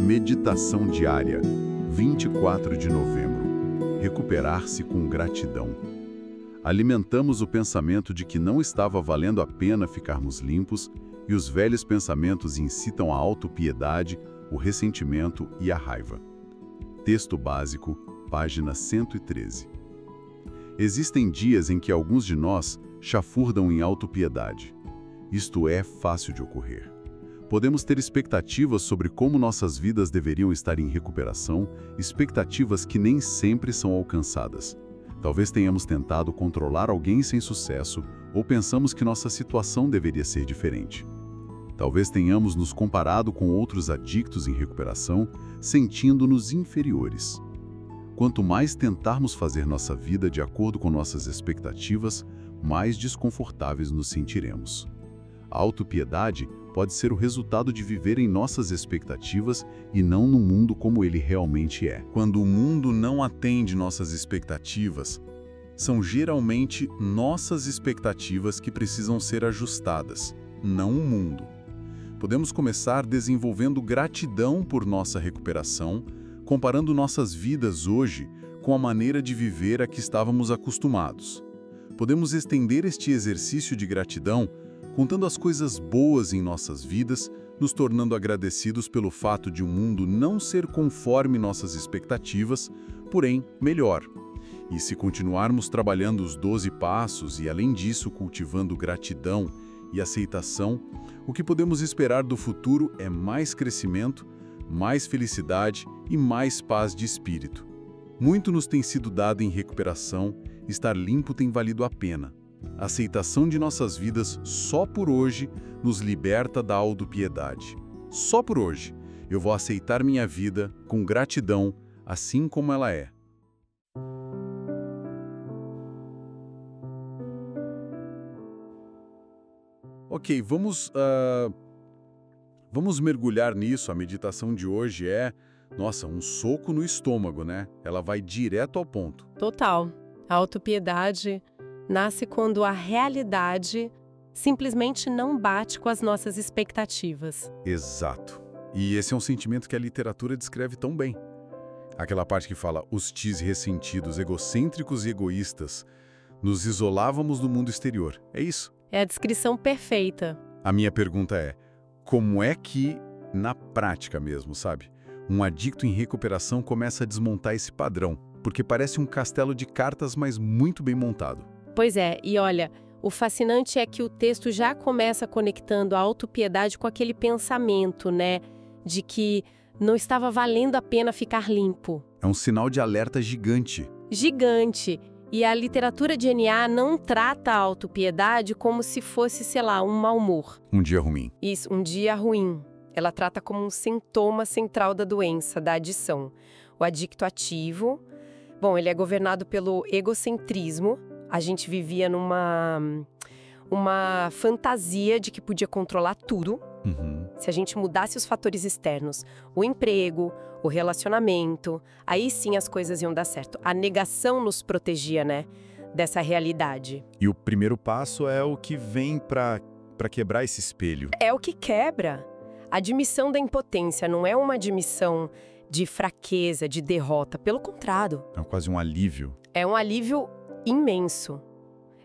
Meditação diária, 24 de novembro. Recuperar-se com gratidão. Alimentamos o pensamento de que não estava valendo a pena ficarmos limpos e os velhos pensamentos incitam a autopiedade, o ressentimento e a raiva. Texto básico, página 113. Existem dias em que alguns de nós chafurdam em autopiedade. Isto é fácil de ocorrer. Podemos ter expectativas sobre como nossas vidas deveriam estar em recuperação, expectativas que nem sempre são alcançadas. Talvez tenhamos tentado controlar alguém sem sucesso ou pensamos que nossa situação deveria ser diferente. Talvez tenhamos nos comparado com outros adictos em recuperação, sentindo-nos inferiores. Quanto mais tentarmos fazer nossa vida de acordo com nossas expectativas, mais desconfortáveis nos sentiremos. A autopiedade pode ser o resultado de viver em nossas expectativas e não no mundo como ele realmente é. Quando o mundo não atende nossas expectativas, são geralmente nossas expectativas que precisam ser ajustadas, não o mundo. Podemos começar desenvolvendo gratidão por nossa recuperação, comparando nossas vidas hoje com a maneira de viver a que estávamos acostumados. Podemos estender este exercício de gratidão contando as coisas boas em nossas vidas, nos tornando agradecidos pelo fato de o mundo não ser conforme nossas expectativas, porém melhor. E se continuarmos trabalhando os 12 passos e, além disso, cultivando gratidão e aceitação, o que podemos esperar do futuro é mais crescimento, mais felicidade e mais paz de espírito. Muito nos tem sido dado em recuperação, estar limpo tem valido a pena. A aceitação de nossas vidas só por hoje nos liberta da autopiedade. Só por hoje eu vou aceitar minha vida com gratidão, assim como ela é. Ok, vamos mergulhar nisso. A meditação de hoje é, um soco no estômago, né? Ela vai direto ao ponto. Total. A autopiedade nasce quando a realidade simplesmente não bate com as nossas expectativas. Exato. E esse é um sentimento que a literatura descreve tão bem. Aquela parte que fala, os tis ressentidos, egocêntricos e egoístas, nos isolávamos do mundo exterior. É isso. É a descrição perfeita. A minha pergunta é, como é que, na prática mesmo, sabe, um adicto em recuperação começa a desmontar esse padrão? Porque parece um castelo de cartas, mas muito bem montado. Pois é, e olha, o fascinante é que o texto já começa conectando a autopiedade com aquele pensamento, né, de que não estava valendo a pena ficar limpo. É um sinal de alerta gigante. Gigante. E a literatura de NA não trata a autopiedade como se fosse, sei lá, um mau humor. Um dia ruim. Isso, um dia ruim. Ela trata como um sintoma central da doença, da adição. O adicto ativo, ele é governado pelo egocentrismo. A gente vivia numa fantasia de que podia controlar tudo. Se a gente mudasse os fatores externos, o emprego, o relacionamento, aí sim as coisas iam dar certo. A negação nos protegia, né, dessa realidade. E o primeiro passo é o que vem para quebrar esse espelho. É o que quebra. A admissão da impotência não é uma admissão de fraqueza, de derrota. Pelo contrário. É quase um alívio. É um alívio imenso.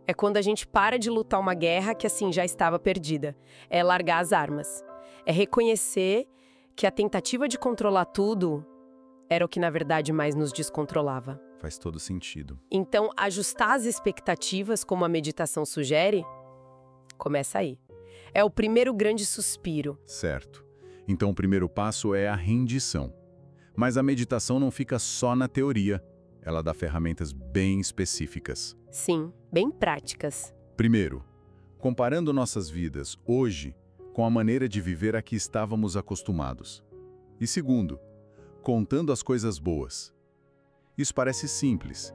É quando a gente para de lutar uma guerra que, assim, já estava perdida. É largar as armas. É reconhecer que a tentativa de controlar tudo era o que, na verdade, mais nos descontrolava. Faz todo sentido. Então, ajustar as expectativas, como a meditação sugere, começa aí. É o primeiro grande suspiro. Certo. Então, o primeiro passo é a rendição. Mas a meditação não fica só na teoria. Ela dá ferramentas bem específicas. Sim, bem práticas. Primeiro, comparando nossas vidas hoje com a maneira de viver a que estávamos acostumados. E segundo, contando as coisas boas. Isso parece simples,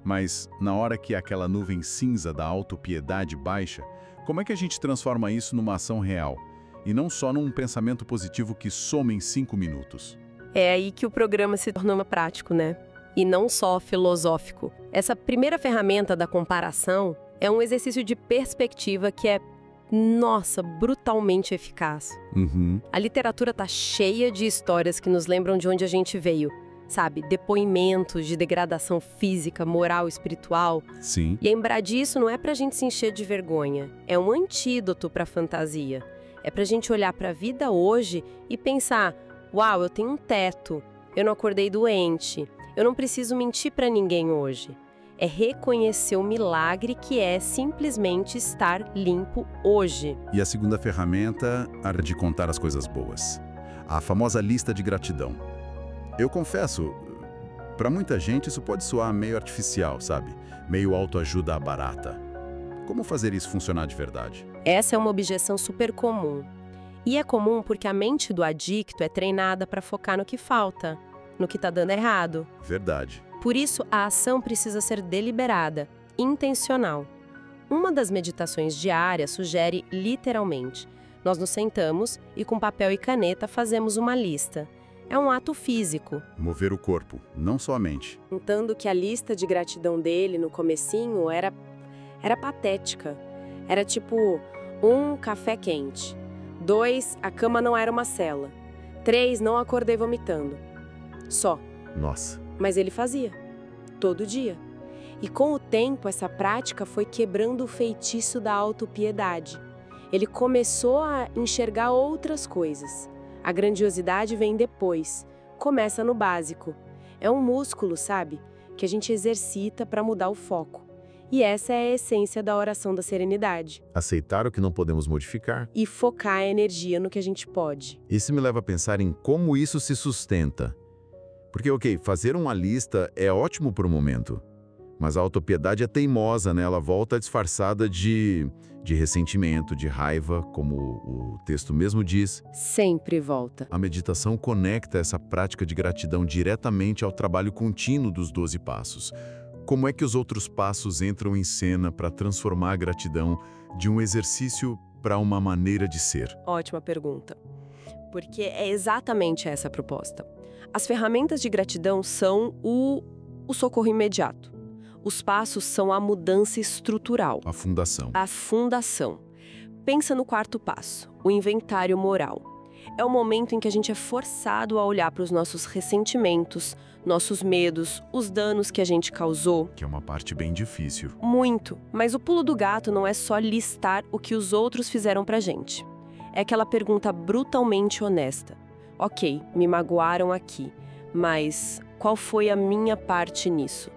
mas na hora que aquela nuvem cinza da autopiedade baixa, como é que a gente transforma isso numa ação real? E não só num pensamento positivo que soma em 5 minutos? É aí que o programa se tornou prático, né? E não só filosófico. Essa primeira ferramenta da comparação é um exercício de perspectiva que é nossa, brutalmente eficaz. Uhum. A literatura tá cheia de histórias que nos lembram de onde a gente veio, sabe? Depoimentos de degradação física, moral, espiritual. Sim. Lembrar disso não é pra gente se encher de vergonha, é um antídoto pra fantasia. É pra gente olhar pra vida hoje e pensar, uau, eu tenho um teto, eu não acordei doente, eu não preciso mentir pra ninguém hoje. É reconhecer o milagre que é simplesmente estar limpo hoje. E a segunda ferramenta, a de contar as coisas boas. A famosa lista de gratidão. Eu confesso, para muita gente isso pode soar meio artificial, sabe? Meio autoajuda barata. Como fazer isso funcionar de verdade? Essa é uma objeção super comum. E é comum porque a mente do adicto é treinada para focar no que falta, no que tá dando errado. Verdade. Por isso, a ação precisa ser deliberada, intencional. Uma das meditações diárias sugere literalmente: nós nos sentamos e com papel e caneta fazemos uma lista. É um ato físico. Mover o corpo, não só a mente. Notando que a lista de gratidão dele no comecinho era patética. Era tipo, 1, café quente. 2, a cama não era uma cela. 3, não acordei vomitando. Só. Nossa. Mas ele fazia. Todo dia. E com o tempo, essa prática foi quebrando o feitiço da autopiedade. Ele começou a enxergar outras coisas. A grandiosidade vem depois. Começa no básico. É um músculo, sabe? Que a gente exercita para mudar o foco. E essa é a essência da oração da serenidade. Aceitar o que não podemos modificar. E focar a energia no que a gente pode. Isso me leva a pensar em como isso se sustenta. Porque, ok, fazer uma lista é ótimo por um momento. Mas a autopiedade é teimosa, né? Ela volta disfarçada de ressentimento, de raiva, como o texto mesmo diz. Sempre volta. A meditação conecta essa prática de gratidão diretamente ao trabalho contínuo dos 12 passos. Como é que os outros passos entram em cena para transformar a gratidão de um exercício para uma maneira de ser? Ótima pergunta. Porque é exatamente essa a proposta. As ferramentas de gratidão são o socorro imediato. Os passos são a mudança estrutural. A fundação. A fundação. Pensa no quarto passo, o inventário moral. É o momento em que a gente é forçado a olhar para os nossos ressentimentos, nossos medos, os danos que a gente causou. Que é uma parte bem difícil. Muito. Mas o pulo do gato não é só listar o que os outros fizeram pra gente. É aquela pergunta brutalmente honesta. Ok, me magoaram aqui, mas qual foi a minha parte nisso?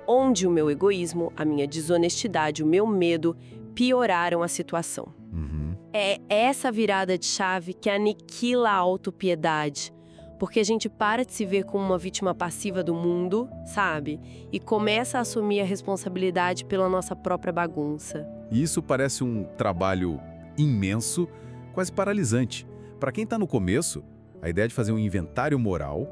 Onde o meu egoísmo, a minha desonestidade, o meu medo pioraram a situação? Uhum. É essa virada de chave que aniquila a autopiedade, porque a gente para de se ver como uma vítima passiva do mundo, sabe? E começa a assumir a responsabilidade pela nossa própria bagunça. E isso parece um trabalho imenso, quase paralisante. Para quem está no começo, a ideia de fazer um inventário moral,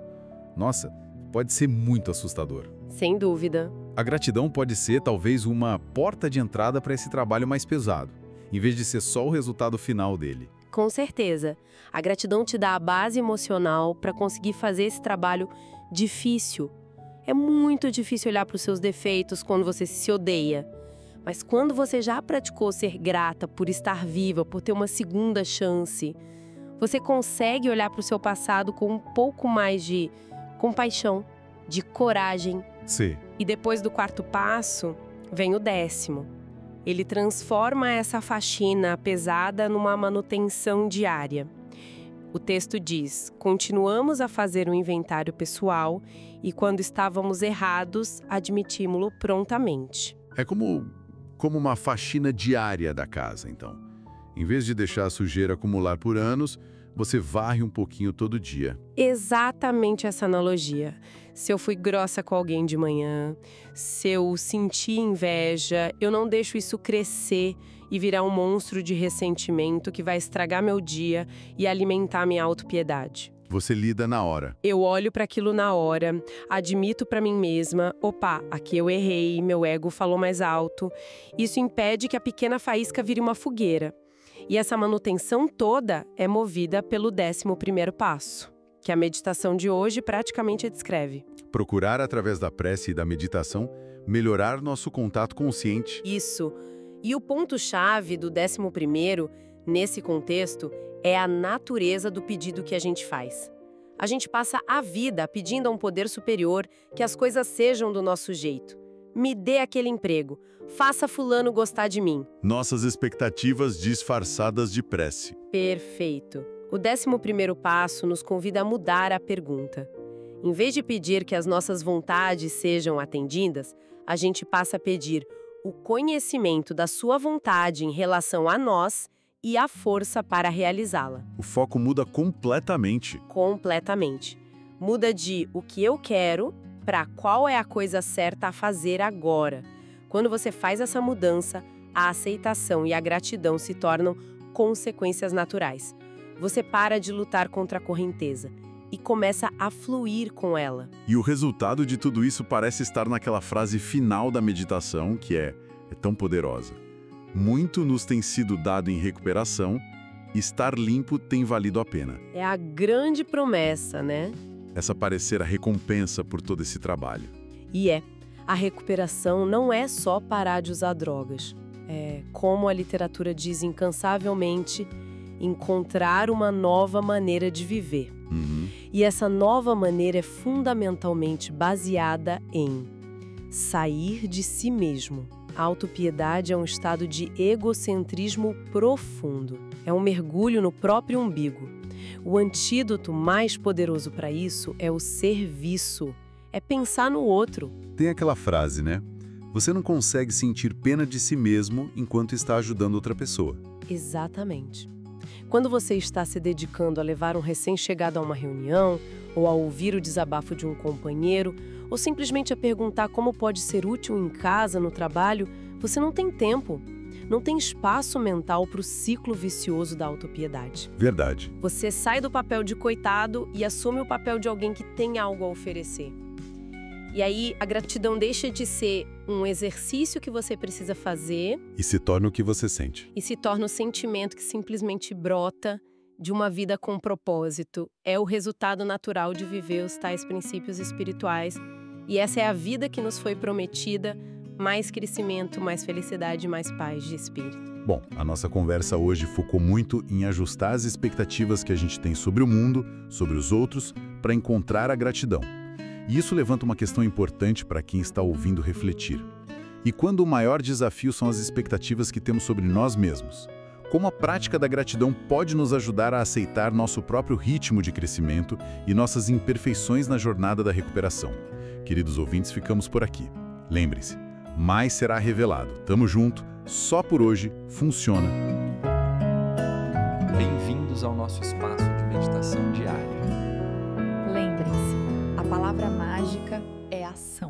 nossa, pode ser muito assustador. Sem dúvida. A gratidão pode ser, talvez, uma porta de entrada para esse trabalho mais pesado, em vez de ser só o resultado final dele. Com certeza. A gratidão te dá a base emocional para conseguir fazer esse trabalho difícil. É muito difícil olhar para os seus defeitos quando você se odeia. Mas quando você já praticou ser grata por estar viva, por ter uma segunda chance, você consegue olhar para o seu passado com um pouco mais de compaixão, de coragem. Sim. E depois do quarto passo, vem o 10º. Ele transforma essa faxina pesada numa manutenção diária. O texto diz: continuamos a fazer um inventário pessoal e, quando estávamos errados, admitimos-lo prontamente. É como uma faxina diária da casa, então. Em vez de deixar a sujeira acumular por anos, você varre um pouquinho todo dia. Exatamente essa analogia. Se eu fui grossa com alguém de manhã, se eu senti inveja, eu não deixo isso crescer e virar um monstro de ressentimento que vai estragar meu dia e alimentar minha autopiedade. Você lida na hora. Eu olho para aquilo na hora, admito para mim mesma, opa, aqui eu errei, meu ego falou mais alto. Isso impede que a pequena faísca vire uma fogueira. E essa manutenção toda é movida pelo 11º passo, que a meditação de hoje praticamente descreve. Procurar, através da prece e da meditação, melhorar nosso contato consciente. Isso. E o ponto-chave do 11º, nesse contexto, é a natureza do pedido que a gente faz. A gente passa a vida pedindo a um poder superior que as coisas sejam do nosso jeito. Me dê aquele emprego, faça fulano gostar de mim. Nossas expectativas disfarçadas de prece. Perfeito. O 11º passo nos convida a mudar a pergunta. Em vez de pedir que as nossas vontades sejam atendidas, a gente passa a pedir o conhecimento da sua vontade em relação a nós e a força para realizá-la. O foco muda completamente. Completamente. Muda de o que eu quero para qual é a coisa certa a fazer agora. Quando você faz essa mudança, a aceitação e a gratidão se tornam consequências naturais. Você para de lutar contra a correnteza e começa a fluir com ela. E o resultado de tudo isso parece estar naquela frase final da meditação, que é tão poderosa. Muito nos tem sido dado em recuperação, estar limpo tem valido a pena. É a grande promessa, né? Essa parecer a recompensa por todo esse trabalho. E a recuperação não é só parar de usar drogas. É, como a literatura diz incansavelmente, encontrar uma nova maneira de viver. E essa nova maneira é fundamentalmente baseada em sair de si mesmo. A autopiedade é um estado de egocentrismo profundo. É um mergulho no próprio umbigo. O antídoto mais poderoso para isso é o serviço. É pensar no outro. Tem aquela frase, né? Você não consegue sentir pena de si mesmo enquanto está ajudando outra pessoa. Exatamente. Quando você está se dedicando a levar um recém-chegado a uma reunião, ou a ouvir o desabafo de um companheiro, ou simplesmente a perguntar como pode ser útil em casa, no trabalho, você não tem tempo, não tem espaço mental para o ciclo vicioso da autopiedade. Verdade. Você sai do papel de coitado e assume o papel de alguém que tem algo a oferecer. E aí, a gratidão deixa de ser um exercício que você precisa fazer E se torna o que você sente. e se torna um sentimento que simplesmente brota de uma vida com propósito. É o resultado natural de viver os tais princípios espirituais. E essa é a vida que nos foi prometida, mais crescimento, mais felicidade, mais paz de espírito. Bom, a nossa conversa hoje focou muito em ajustar as expectativas que a gente tem sobre o mundo, sobre os outros, para encontrar a gratidão. E isso levanta uma questão importante para quem está ouvindo refletir. E quando o maior desafio são as expectativas que temos sobre nós mesmos? Como a prática da gratidão pode nos ajudar a aceitar nosso próprio ritmo de crescimento e nossas imperfeições na jornada da recuperação? Queridos ouvintes, ficamos por aqui. Lembre-se, mais será revelado. Tamo junto, só por hoje, funciona. Bem-vindos ao nosso espaço de meditação diária. Lembrem-se, a palavra mágica é ação.